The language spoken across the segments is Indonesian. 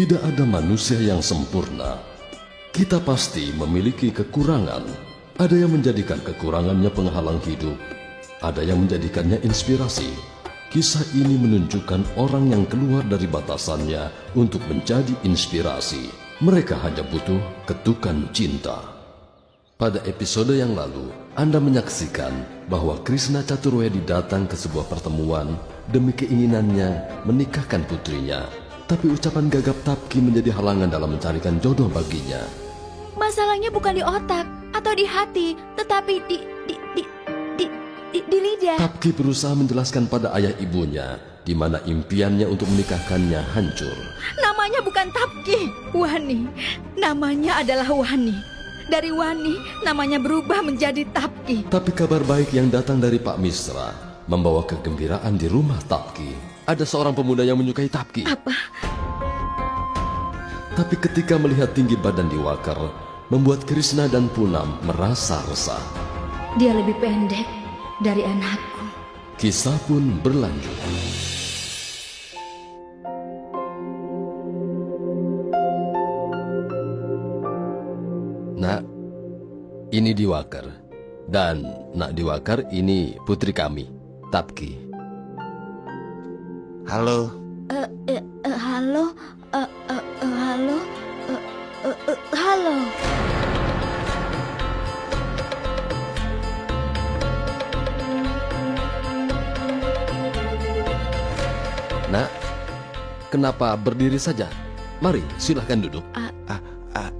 Tidak ada manusia yang sempurna. Kita pasti memiliki kekurangan. Ada yang menjadikan kekurangannya penghalang hidup. Ada yang menjadikannya inspirasi. Kisah ini menunjukkan orang yang keluar dari batasannya untuk menjadi inspirasi. Mereka hanya butuh ketukan cinta. Pada episode yang lalu, Anda menyaksikan bahwa Krishna Chaturvedi datang ke sebuah pertemuan demi keinginannya menikahkan putrinya. Tapi ucapan gagap Tapki menjadi halangan dalam mencarikan jodoh baginya. Masalahnya bukan di otak atau di hati, tetapi di lidah. Tapki berusaha menjelaskan pada ayah ibunya di mana impiannya untuk menikahkannya hancur. Namanya bukan Tapki, Wani. Namanya adalah Wani. Dari Wani, namanya berubah menjadi Tapki. Tapi kabar baik yang datang dari Pak Misra membawa kegembiraan di rumah Tapki. Ada seorang pemuda yang menyukai Tapki. Apa? Tapi ketika melihat tinggi badan Diwakar, membuat Krishna dan Punam merasa resah. Dia lebih pendek dari anakku. Kisah pun berlanjut. Nak, ini Diwakar. Dan Nak Diwakar, ini putri kami, Tapki. Halo, Halo? Halo? Halo? Nak, kenapa berdiri saja? Mari, silahkan duduk.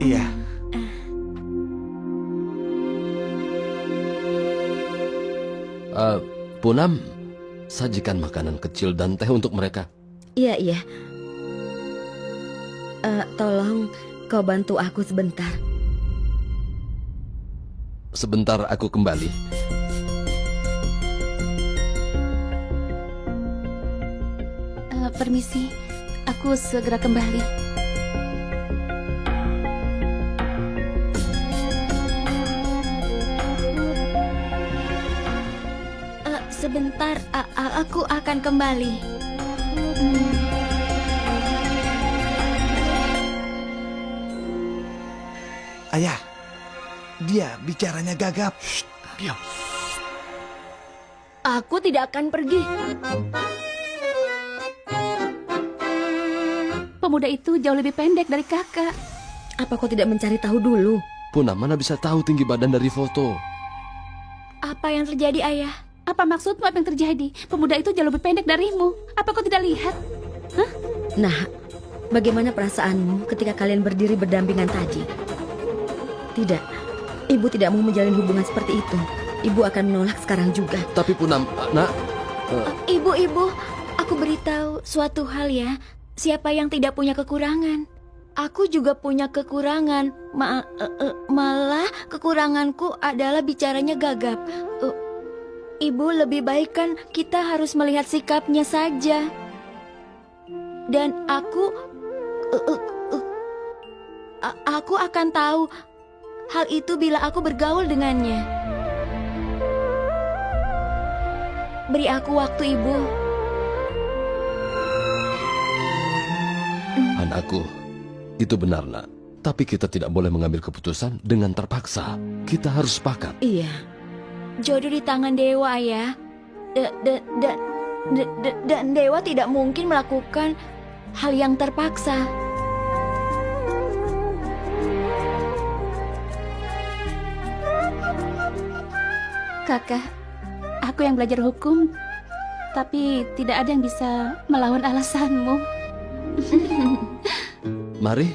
iya. Punam, sajikan makanan kecil dan teh untuk mereka. Iya, iya. Tolong kau bantu aku sebentar. Sebentar aku kembali. Permisi, aku segera kembali. Sebentar, aku akan kembali. Ayah, dia bicaranya gagap. Diam. Aku tidak akan pergi. Pemuda itu jauh lebih pendek dari kakak. Apa kau tidak mencari tahu dulu? Punam, mana bisa tahu tinggi badan dari foto? Apa yang terjadi, Ayah? Apa maksudmu, apa yang terjadi? Pemuda itu jauh lebih pendek darimu. Apa kau tidak lihat? Hah? Nah, bagaimana perasaanmu ketika kalian berdiri berdampingan tadi? Tidak, ibu tidak mau menjalin hubungan seperti itu. Ibu akan menolak sekarang juga. Tapi Punam, nak... Ibu, aku beritahu suatu hal ya. Siapa yang tidak punya kekurangan? Aku juga punya kekurangan. Malah kekuranganku adalah bicaranya gagap. Ibu, lebih baik kan kita harus melihat sikapnya saja. Dan aku akan tahu hal itu bila aku bergaul dengannya. Beri aku waktu, Ibu. Anakku, itu benar, nak. Tapi kita tidak boleh mengambil keputusan dengan terpaksa. Kita harus sepakat. Iya. Jodoh di tangan dewa, ya. Dan dewa tidak mungkin melakukan hal yang terpaksa. Kakak, aku yang belajar hukum, tapi tidak ada yang bisa melawan alasanmu. Mari,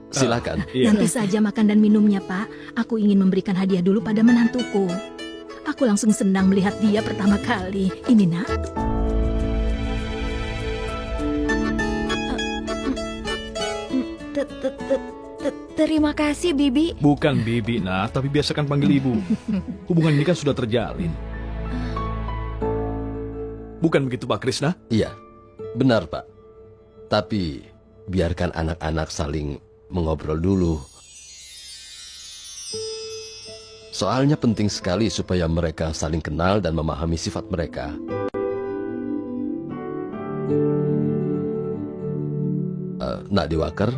silakan. Nanti saja makan dan minumnya, Pak. Aku ingin memberikan hadiah dulu pada menantuku. Aku langsung senang melihat dia pertama kali. Ini, nak. Terima kasih, Bibi. Bukan Bibi, nak, tapi biasakan panggil ibu. Hubungan ini kan sudah terjalin. Bukan begitu, Pak Krishna? Iya, benar, Pak. Tapi biarkan anak-anak saling mengobrol dulu. Soalnya penting sekali supaya mereka saling kenal dan memahami sifat mereka. Nak Diwaker,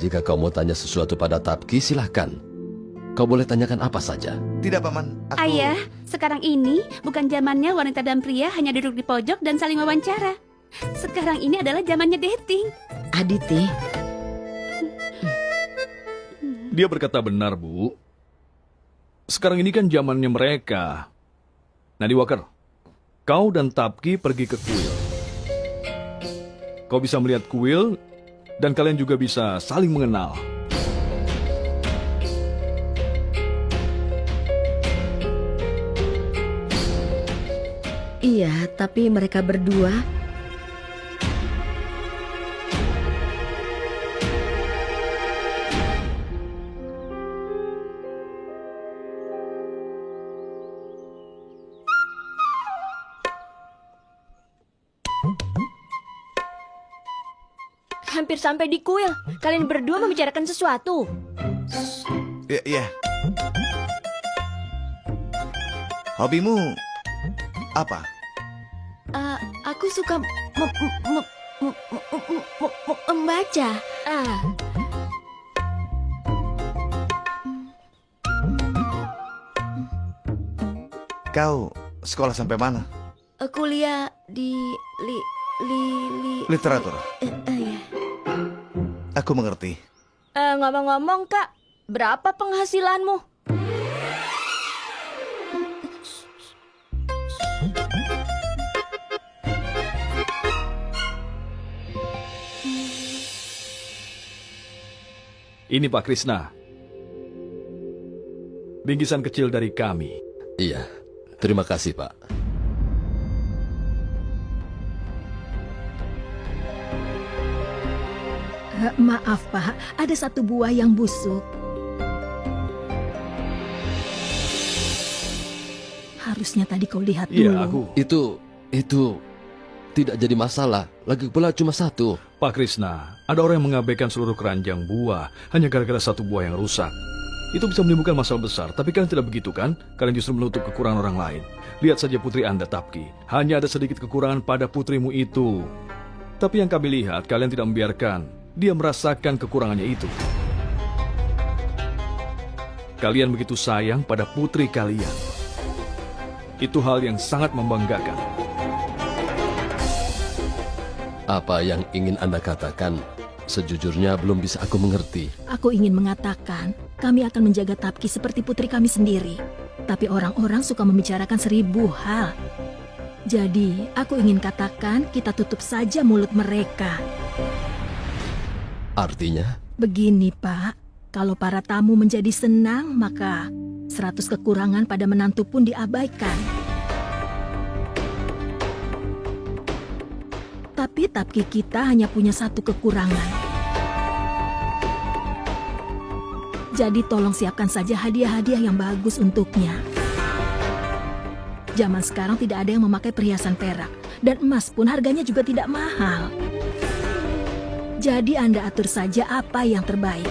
jika kau mau tanya sesuatu pada Tapki, silahkan. Kau boleh tanyakan apa saja. Tidak, Paman. Aku... Ayah, sekarang ini bukan zamannya wanita dan pria hanya duduk di pojok dan saling wawancara. Sekarang ini adalah zamannya dating. Aditi, Dia berkata benar, Bu. Sekarang ini kan zamannya mereka. Nadi Walker, kau dan Tapki pergi ke kuil. Kau bisa melihat kuil, dan kalian juga bisa saling mengenal. iya, tapi mereka berdua hampir sampai di kuil. Kalian berdua membicarakan sesuatu. Iya. Hobimu apa? Aku suka membaca. Kau sekolah sampai mana? Kuliah di Literatur. ya. Aku mengerti. Ngomong-ngomong, Kak, berapa penghasilanmu? Ini Pak Krishna. Bingkisan kecil dari kami. Iya, terima kasih, Pak. Maaf, Pak. Ada satu buah yang busuk. Harusnya tadi kau lihat dulu. Iya, aku. Itu tidak jadi masalah. Lagi pula cuma satu. Pak Krishna, ada orang yang mengabaikan seluruh keranjang buah hanya gara-gara satu buah yang rusak. Itu bisa menimbulkan masalah besar, tapi kalian tidak begitu kan? Kalian justru menutup kekurangan orang lain. Lihat saja putri Anda, Tapki. Hanya ada sedikit kekurangan pada putrimu itu. Tapi yang kami lihat, kalian tidak membiarkan dia merasakan kekurangannya itu. Kalian begitu sayang pada putri kalian. Itu hal yang sangat membanggakan. Apa yang ingin Anda katakan? Sejujurnya belum bisa aku mengerti. Aku ingin mengatakan, kami akan menjaga Tapki seperti putri kami sendiri. Tapi orang-orang suka membicarakan 1000 hal. Jadi, aku ingin katakan kita tutup saja mulut mereka. Artinya? Begini, Pak. Kalau para tamu menjadi senang, maka 100 kekurangan pada menantu pun diabaikan. Tapi Tapki kita hanya punya 1 kekurangan. Jadi tolong siapkan saja hadiah-hadiah yang bagus untuknya. Zaman sekarang tidak ada yang memakai perhiasan perak. Dan emas pun harganya juga tidak mahal. Jadi Anda atur saja apa yang terbaik.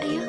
Ayo.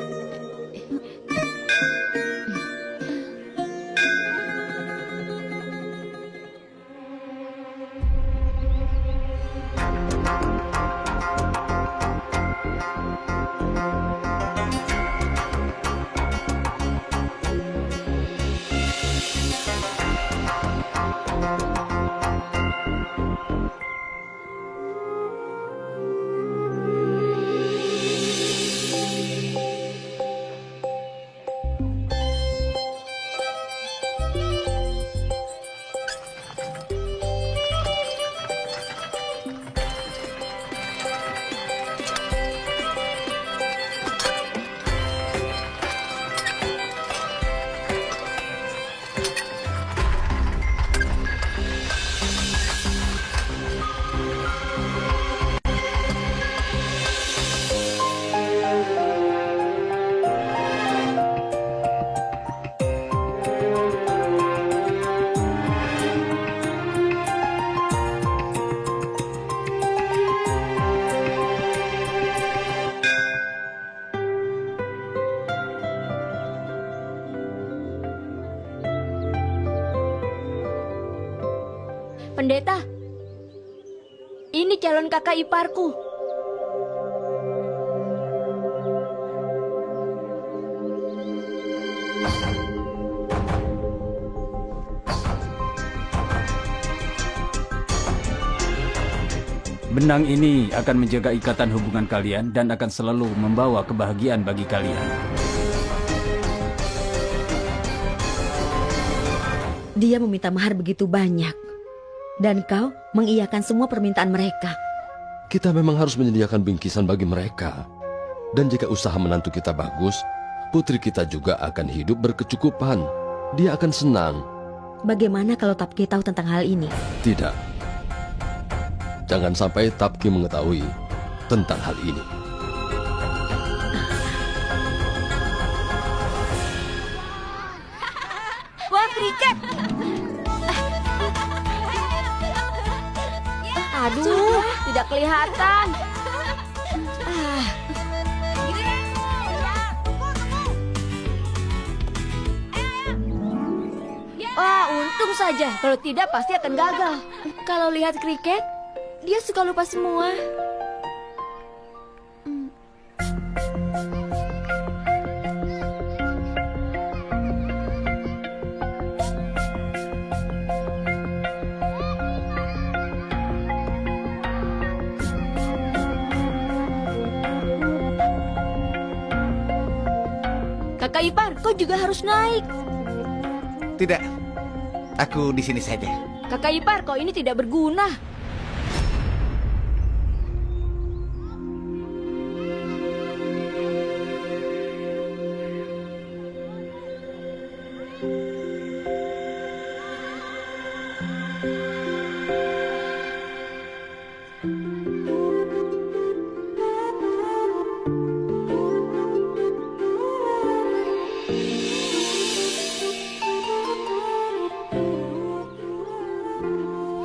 calon kakak iparku. Benang ini akan menjaga ikatan hubungan kalian dan akan selalu membawa kebahagiaan bagi kalian. Dia meminta mahar begitu banyak. Dan kau mengiyakan semua permintaan mereka. Kita memang harus menyediakan bingkisan bagi mereka. Dan jika usaha menantu kita bagus, putri kita juga akan hidup berkecukupan. Dia akan senang. Bagaimana kalau Tapki tahu tentang hal ini? Tidak. Jangan sampai Tapki mengetahui tentang hal ini. Wah, kriket! Aduh, tidak kelihatan. Wah, untung saja. Kalau tidak, pasti akan gagal. Kalau lihat kriket, dia suka lupa semua. Kakak ipar, kau juga harus naik. Tidak, aku di sini saja. Kakak ipar, kau ini tidak berguna.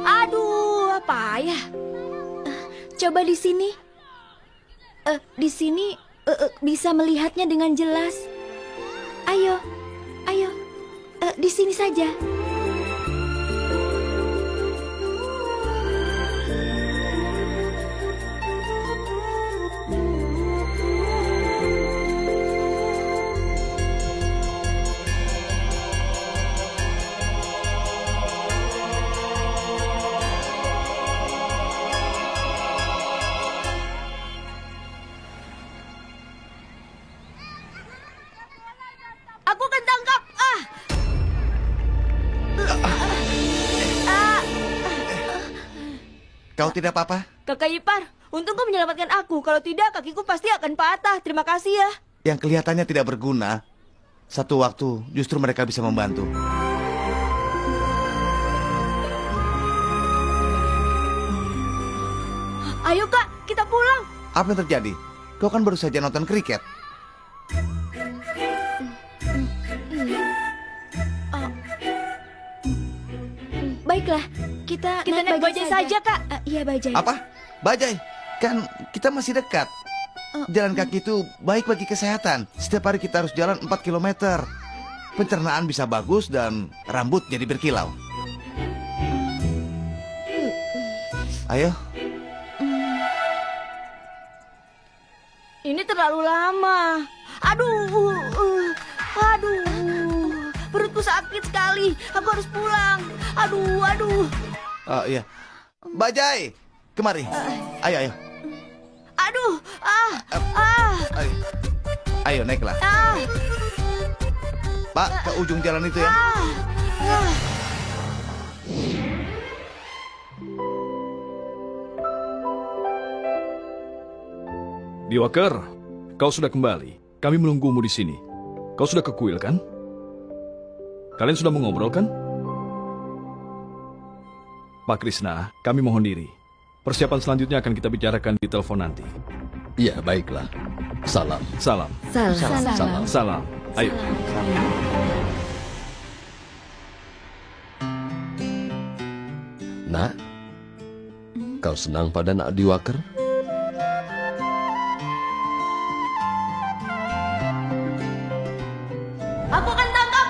Aduh, apa ya? Coba di sini. Di sini bisa melihatnya dengan jelas. Ayo, ayo. Di sini saja. Aku akan tangkap. Kau tidak apa-apa? Kakak ipar, untung kau menyelamatkan aku. Kalau tidak, kakiku pasti akan patah. Terima kasih ya. Yang kelihatannya tidak berguna, satu waktu justru mereka bisa membantu. Ayo kak, kita pulang. Apa yang terjadi? Kau kan baru saja nonton kriket. Baiklah, kita naik bajai saja kak. Iya bajai. Apa? Bajai? Kan kita masih dekat. Jalan kaki itu baik bagi kesehatan. Setiap hari kita harus jalan 4 km. Pencernaan bisa bagus dan rambut jadi berkilau. Ayo. Ini terlalu lama. Aduh, perutku sakit sekali. Aku harus pulang. Aduh. Oh iya. Bajai, kemari. Ayo. Aduh, Ayo, ayo naiklah. Pak, ke ujung jalan itu ya. Diwaker, kau sudah kembali. Kami menunggumu di sini. Kau sudah ke kuil kan? Kalian sudah mengobrol kan? Pak Krishna, kami mohon diri. Persiapan selanjutnya akan kita bicarakan di telepon nanti. Ya, baiklah. Salam. Salam. Salam. Ayo. Nak, kau senang pada Nak Diwaker? aku akan tangkap.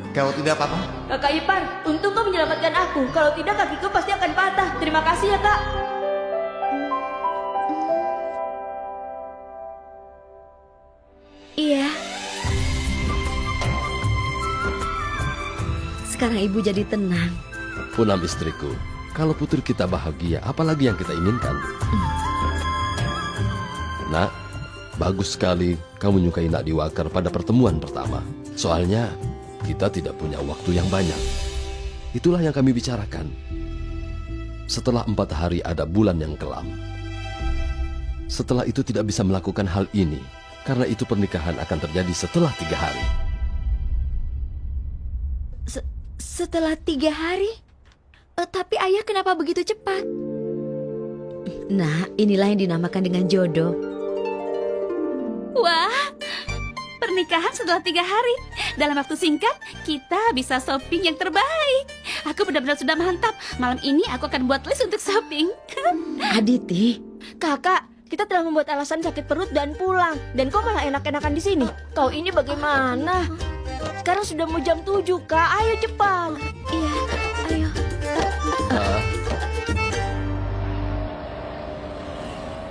Kau tidak apa-apa? Kakak Kak Ipar, untung kau menyelamatkan aku. Kalau tidak kakiku pasti akan patah. Terima kasih ya, Kak. Iya, Sekarang ibu jadi tenang. Punam istriku, kalau putri kita bahagia, apalagi yang kita inginkan? Nak, bagus sekali kamu menyukai Nak Diwakar pada pertemuan pertama. Soalnya kita tidak punya waktu yang banyak. Itulah yang kami bicarakan. Setelah 4 hari ada bulan yang kelam. Setelah itu tidak bisa melakukan hal ini, karena itu pernikahan akan terjadi setelah 3 hari. setelah 3 hari? Tapi ayah kenapa begitu cepat? Nah, inilah yang dinamakan dengan jodoh. Wah, pernikahan setelah 3 hari. Dalam waktu singkat, kita bisa shopping yang terbaik. Aku benar-benar sudah mantap. Malam ini aku akan buat list untuk shopping. Aditi, Kakak, kita telah membuat alasan sakit perut dan pulang. Dan kau malah enak-enakan di sini. Kau ini bagaimana? Sekarang sudah mau jam 7, Kak. Ayo cepat. Iya, ayo.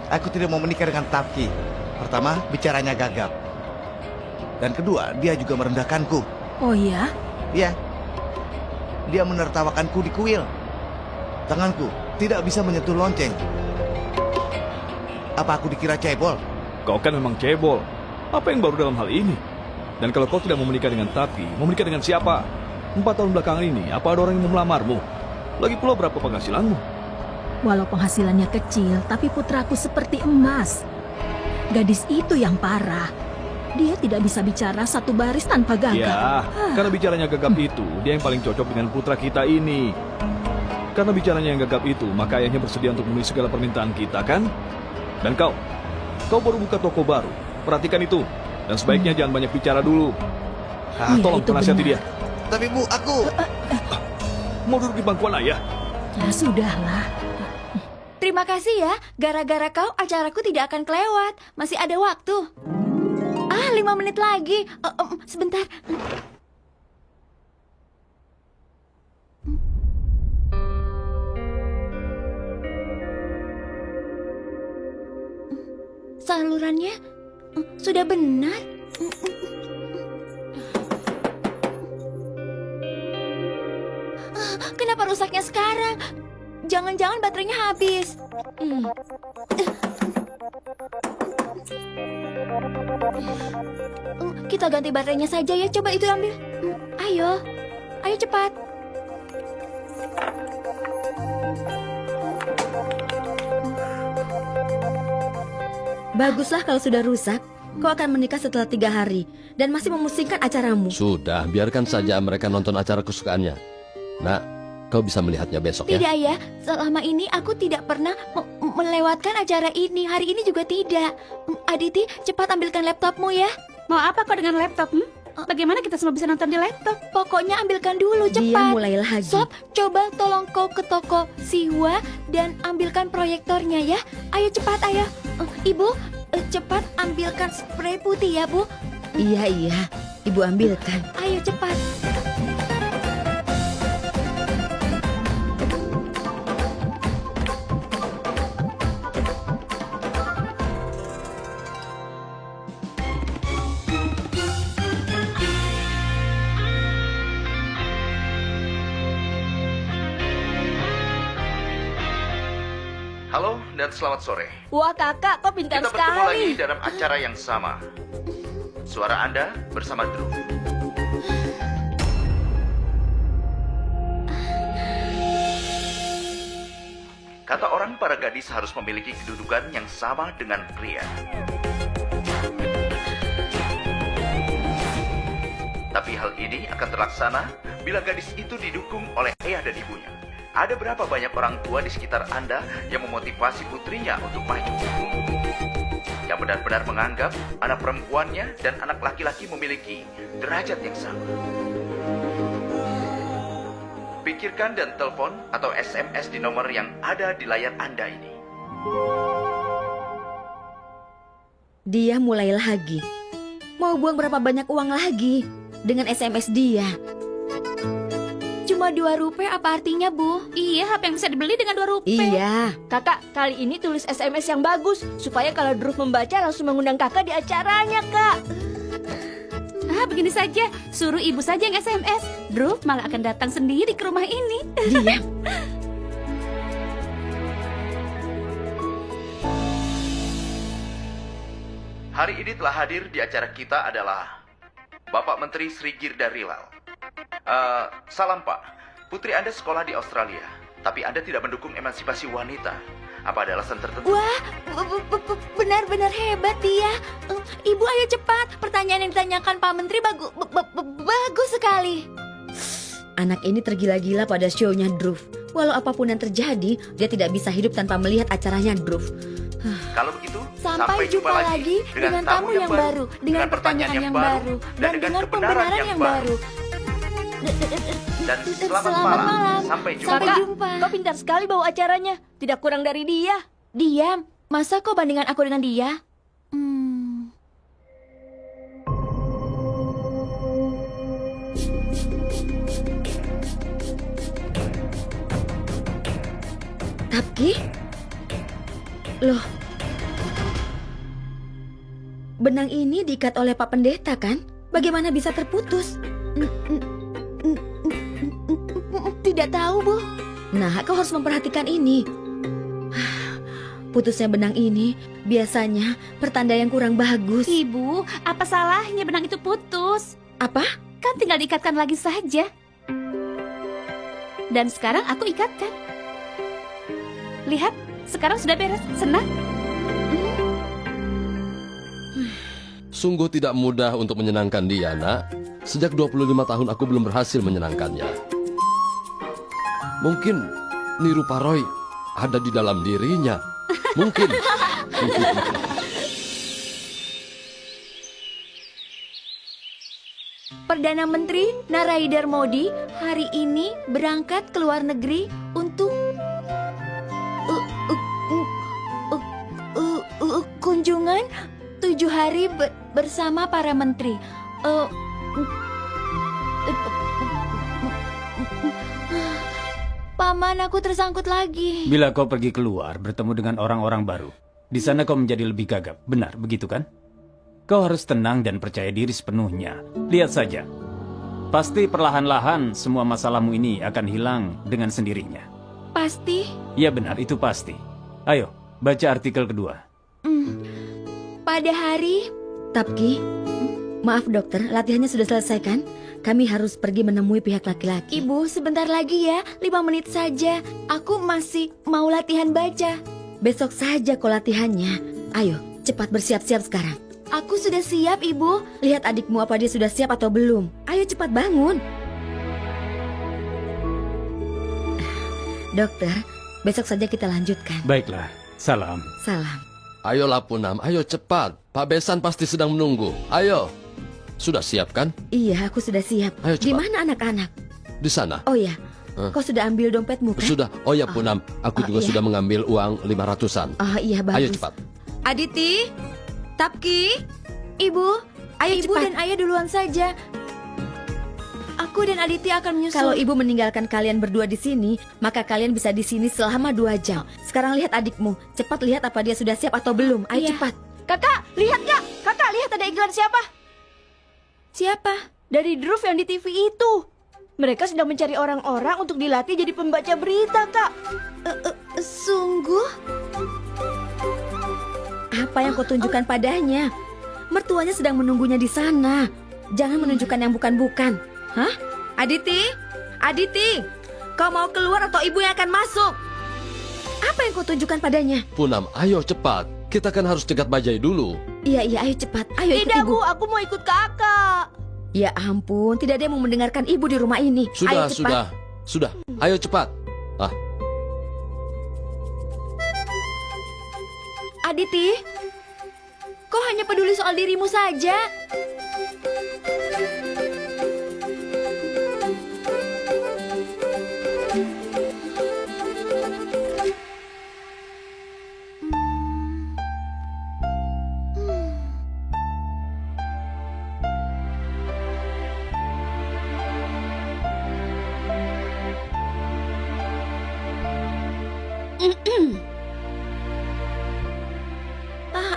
Aku tidak mau menikah dengan Tapki. Pertama, bicaranya gagap. Dan kedua, dia juga merendahkanku. Oh ya? Iya. Dia menertawakanku di kuil. Tanganku tidak bisa menyentuh lonceng. Apa aku dikira cebol? Kau kan memang cebol. Apa yang baru dalam hal ini? Dan kalau kau tidak mau menikah dengan Tapki, mau menikah dengan siapa? 4 tahun belakangan ini, apa ada orang yang mau melamarmu? Lagi pula berapa penghasilanmu? Walau penghasilannya kecil, tapi putraku seperti emas. Gadis itu yang parah. Dia tidak bisa bicara satu baris tanpa gagap. Ya, karena bicaranya gagap itu, dia yang paling cocok dengan putra kita ini. Karena bicaranya yang gagap itu, maka ayahnya bersedia untuk memenuhi segala permintaan kita, kan? Dan kau baru buka toko baru. Perhatikan itu. Dan sebaiknya jangan banyak bicara dulu. Iya, Tolong itu penasihati benar. dia. Tapi Bu, aku... Mau duduk di bangkuan ayah? Ya sudahlah. Terima kasih ya. Gara-gara kau, acaraku tidak akan kelewat. Masih ada waktu. 5 menit lagi. Sebentar. Salurannya sudah benar. Kenapa rusaknya sekarang? Jangan-jangan baterainya habis. Kita ganti baterainya saja ya. Coba itu ambil. Ayo. Ayo cepat. baguslah kalau sudah rusak. Kau akan menikah setelah 3 hari dan masih memusingkan acaramu. Sudah, biarkan saja mereka nonton acara kesukaannya. Nak, kau bisa melihatnya besok ya. Tidak ya, selama ini aku tidak pernah melewatkan acara ini. Hari ini juga tidak. Aditi, cepat ambilkan laptopmu ya. Mau apa kau dengan laptop? Bagaimana kita semua bisa nonton di laptop? Pokoknya ambilkan dulu, cepat. Dia mulai lagi. Sob, coba tolong kau ke toko Siwa dan ambilkan proyektornya ya. Ayo cepat, ayo. Ibu, cepat ambilkan spray putih ya, Bu. Iya, Ibu ambilkan. Ayo cepat. Halo dan selamat sore. Wah kakak, kok pintar Kita bertemu lagi sekali. dalam acara yang sama. Suara Anda bersama Drew. Kata orang para gadis harus memiliki kedudukan yang sama dengan pria. Tapi hal ini akan terlaksana bila gadis itu didukung oleh ayah dan ibunya. Ada berapa banyak orang tua di sekitar Anda yang memotivasi putrinya untuk maju? Yang benar-benar menganggap anak perempuannya dan anak laki-laki memiliki derajat yang sama. Pikirkan dan telepon atau SMS di nomor yang ada di layar Anda ini. Dia mulai lagi. Mau buang berapa banyak uang lagi dengan SMS dia? Bahwa 2 rupiah apa artinya, Bu? Iya, apa yang bisa dibeli dengan 2 rupiah? Iya. Kakak, kali ini tulis SMS yang bagus supaya kalau Druv membaca langsung mengundang kakak di acaranya, Kak. Begini saja, suruh ibu saja yang SMS. Druv malah akan datang sendiri ke rumah ini. Diam. Hari ini telah hadir di acara kita adalah Bapak Menteri Sri Girda Rilal. Salam Pak, putri Anda sekolah di Australia, tapi Anda tidak mendukung emansipasi wanita. Apa ada alasan tertentu? Wah, benar-benar hebat dia. Ibu, ayo cepat. Pertanyaan yang ditanyakan Pak Menteri bagus sekali. Anak ini tergila-gila pada show-nya Druv. Walau apapun yang terjadi, dia tidak bisa hidup tanpa melihat acaranya Druv. Kalau begitu, Sampai jumpa lagi dengan tamu yang baru, dengan pertanyaan yang baru, dan dengan pembenaran yang baru. Dan selamat malam. Sampai jumpa. Sampai Kakak, jumpa. kau pintar sekali bawa acaranya. Tidak kurang dari dia. Diam. Masa kau bandingkan aku dengan dia? Tapki? Loh. Benang ini diikat oleh Pak Pendeta kan? Bagaimana bisa terputus? Tidak tahu, Bu. Nah, kau harus memperhatikan ini. Putusnya benang ini biasanya pertanda yang kurang bagus. Ibu, apa salahnya benang itu putus? Apa? Kan tinggal diikatkan lagi saja. Dan sekarang aku ikatkan. Lihat, sekarang sudah beres. Senang? Sungguh tidak mudah untuk menyenangkan dia, nak. Sejak 25 tahun aku belum berhasil menyenangkannya. Mungkin niru Paroy ada di dalam dirinya. Mungkin. Perdana Menteri Narendra Modi hari ini berangkat ke luar negeri untuk kunjungan 7 hari bersama para menteri. Paman, aku tersangkut lagi. Bila kau pergi keluar bertemu dengan orang-orang baru, di sana kau menjadi lebih gagap. Benar, begitu kan? Kau harus tenang dan percaya diri sepenuhnya. Lihat saja. Pasti perlahan-lahan semua masalahmu ini akan hilang dengan sendirinya. Pasti? Ya benar, itu pasti. Ayo, baca artikel kedua. Pada hari... Tapki, maaf dokter, latihannya sudah selesai kan? Kami harus pergi menemui pihak laki-laki. Ibu, sebentar lagi ya, 5 menit saja. Aku masih mau latihan baca. Besok saja kau latihannya. Ayo, cepat bersiap-siap sekarang. Aku sudah siap, Ibu. Lihat adikmu apa dia sudah siap atau belum. Ayo cepat bangun. Dokter, besok saja kita lanjutkan. Baiklah, salam. Salam. Ayolah Punam, ayo cepat. Pak Besan pasti sedang menunggu. Ayo. Sudah siap kan? Iya, aku sudah siap. Ayo cepat. Di mana anak-anak? Di sana. Oh ya, kau sudah ambil dompetmu kan? Sudah. Oh ya Punam, aku juga iya. sudah mengambil uang 500-an. Oh iya, bagus. Ayo cepat. Aditi, Tapki, Ibu, ayo Ibu cepat. dan Ayah duluan saja. Aku dan Aditi akan menyusul. Kalau ibu meninggalkan kalian berdua di sini, maka kalian bisa di sini selama 2 jam. Sekarang lihat adikmu. Cepat lihat apa dia sudah siap atau belum. Ayo Iya. cepat. Kakak, lihat Kak. Kakak, lihat ada iklan siapa? Siapa? Dari Druv yang di TV itu. Mereka sedang mencari orang-orang untuk dilatih jadi pembaca berita, Kak. Sungguh? Apa yang kau tunjukkan padanya? Mertuanya sedang menunggunya di sana. Jangan menunjukkan yang bukan-bukan. Hah? Aditi? Aditi? Kau mau keluar atau ibu yang akan masuk? Apa yang kau tunjukkan padanya? Punam, ayo cepat. Kita kan harus cegat Bajai dulu. Iya, ayo cepat. Ayo ikut Tidak, ibu. Bu, aku mau ikut kakak. Ya ampun, tidak ada yang mau mendengarkan ibu di rumah ini. Sudah, ayo cepat. sudah. Ayo cepat. Aditi? Kau hanya peduli soal dirimu saja.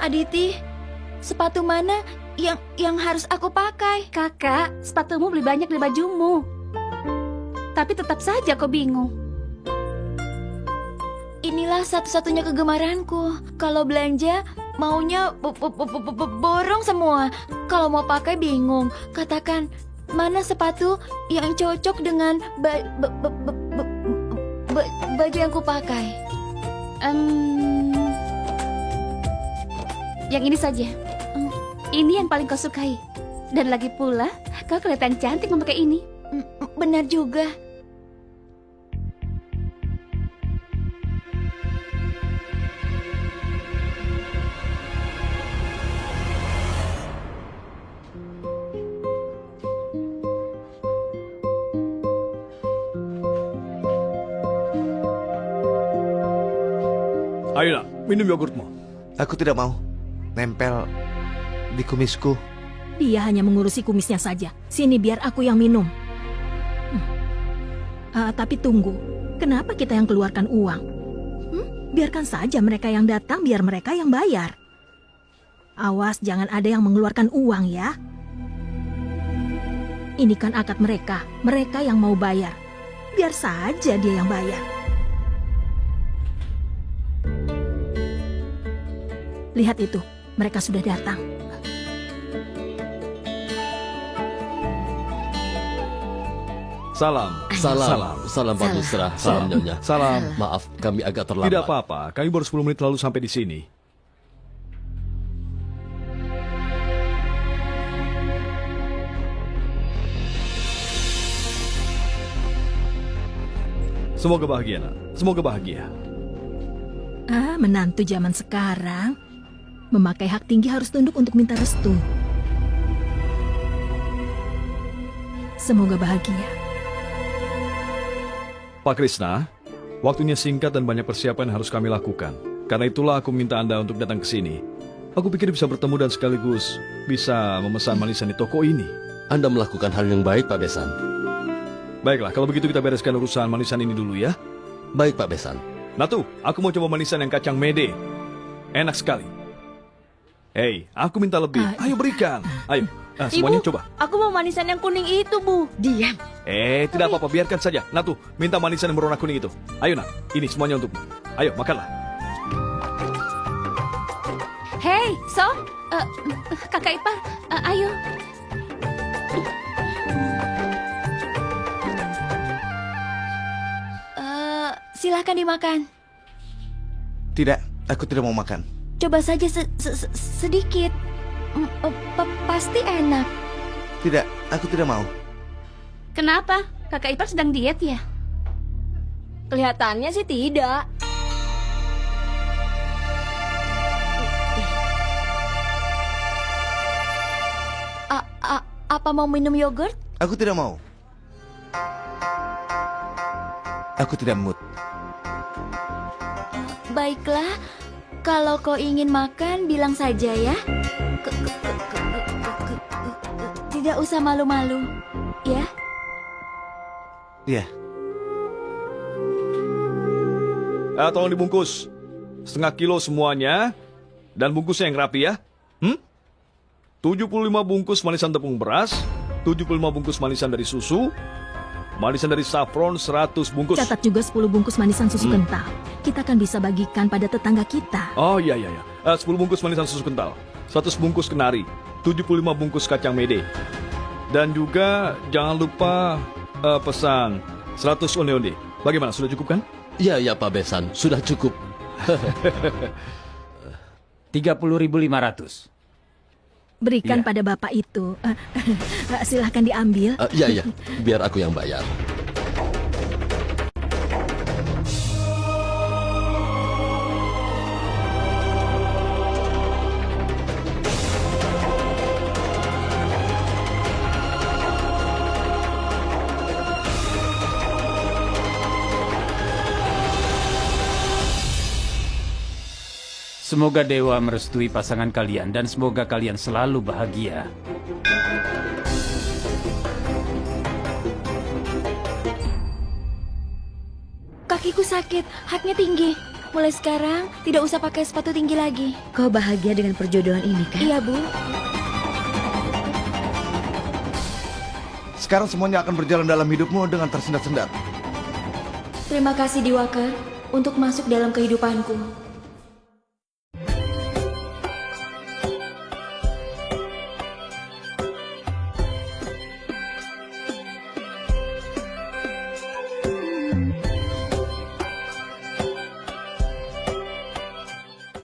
Aditi, sepatu mana yang harus aku pakai? Kakak, sepatumu lebih banyak dari bajumu. Tapi tetap saja kau bingung. Inilah satu-satunya kegemaranku. Kalau belanja, maunya borong semua. Kalau mau pakai bingung. Katakan, mana sepatu yang cocok dengan baju yang kupakai? Yang ini saja. Ini yang paling kau sukai. Dan lagi pula, kau kelihatan cantik memakai ini. Benar juga. Ayolah, minum yogurtmu. Aku tidak mau. Nempel di kumisku. Dia hanya mengurusi kumisnya saja. Sini biar aku yang minum. Tapi tunggu, kenapa kita yang keluarkan uang? Biarkan saja mereka yang datang, biar mereka yang bayar. Awas, jangan ada yang mengeluarkan uang ya. Ini kan akad mereka yang mau bayar. Biar saja dia yang bayar. Lihat itu, mereka sudah datang. Salam Pak Busra, salam Nyonya. Salam. Maaf, kami agak terlambat. Tidak apa-apa, kami baru 10 menit lalu sampai di sini. Semoga bahagia, nak. Semoga bahagia. Menantu zaman sekarang memakai hak tinggi harus tunduk untuk minta restu. Semoga bahagia. Pak Krishna, waktunya singkat dan banyak persiapan yang harus kami lakukan. Karena itulah aku minta Anda untuk datang ke sini. Aku pikir bisa bertemu dan sekaligus bisa memesan manisan di toko ini. Anda melakukan hal yang baik, Pak Besan. Baiklah, kalau begitu kita bereskan urusan manisan ini dulu ya. Baik, Pak Besan. Natu, aku mau coba manisan yang kacang mede. Enak sekali. Hei, aku minta lebih. Ayo berikan. Ayo, semuanya Ibu, coba. aku mau manisan yang kuning itu, Bu. Diam. Tidak apa-apa, biarkan saja. Natu, minta manisan yang berwarna kuning itu. Ayo, Nak. Ini semuanya untukmu. Ayo, makanlah. Hei, So, kakak ipar, ayo. Silahkan dimakan. Tidak, aku tidak mau makan. Coba saja sedikit. Pasti enak. Tidak, aku tidak mau. Kenapa? Kakak ipar sedang diet ya? Kelihatannya sih tidak. Apa mau minum yogurt? Aku tidak mau. Aku tidak mood. Baiklah, kalau kau ingin makan, bilang saja ya. Tidak usah malu-malu, ya. Iya. Tolong dibungkus. 1/2 kilo semuanya. Dan bungkusnya yang rapi ya. 75 bungkus manisan tepung beras. 75 bungkus manisan dari susu. Manisan dari saffron 100 bungkus. Catat juga 10 bungkus manisan susu kental. Kita kan bisa bagikan pada tetangga kita. Oh iya. 10 bungkus manisan susu kental. 100 bungkus kenari. 75 bungkus kacang mede. Dan juga jangan lupa pesan 100 onde-onde. Bagaimana, sudah cukup kan? Iya Pak Besan, sudah cukup. 30.500. Berikan Iya. pada bapak itu. Silahkan diambil. Iya, biar aku yang bayar. Semoga dewa merestui pasangan kalian dan semoga kalian selalu bahagia. Kakiku sakit, haknya tinggi. Mulai sekarang tidak usah pakai sepatu tinggi lagi. Kau bahagia dengan perjodohan ini kan? Iya, Bu. Sekarang semuanya akan berjalan dalam hidupmu dengan tersendat-sendat. Terima kasih Diwaker untuk masuk dalam kehidupanku.